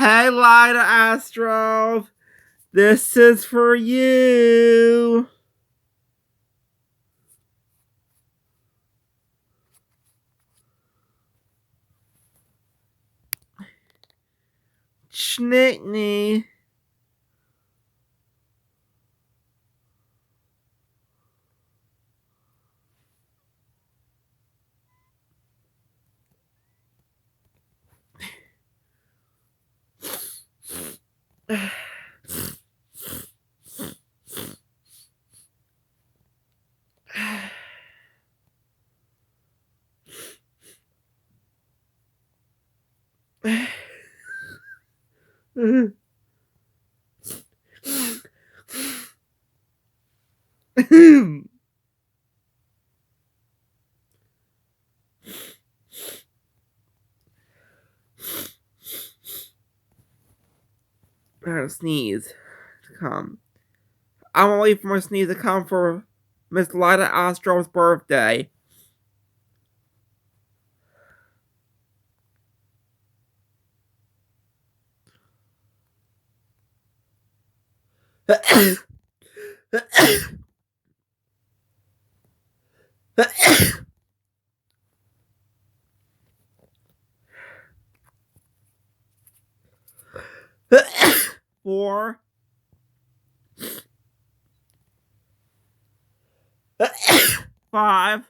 Hey, Lyda Astrove, this is for you. Chhinkni. I had a sneeze to come. I'm waiting for my sneeze to come for Miss Lyda Astrove's birthday. Four. Five.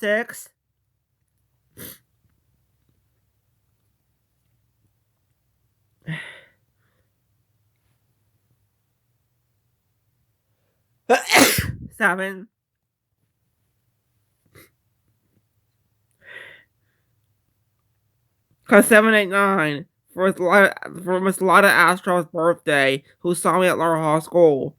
Six. Seven. Cause 789 for Miss Lyda Astro's birthday, who saw me at Laurel Hall School.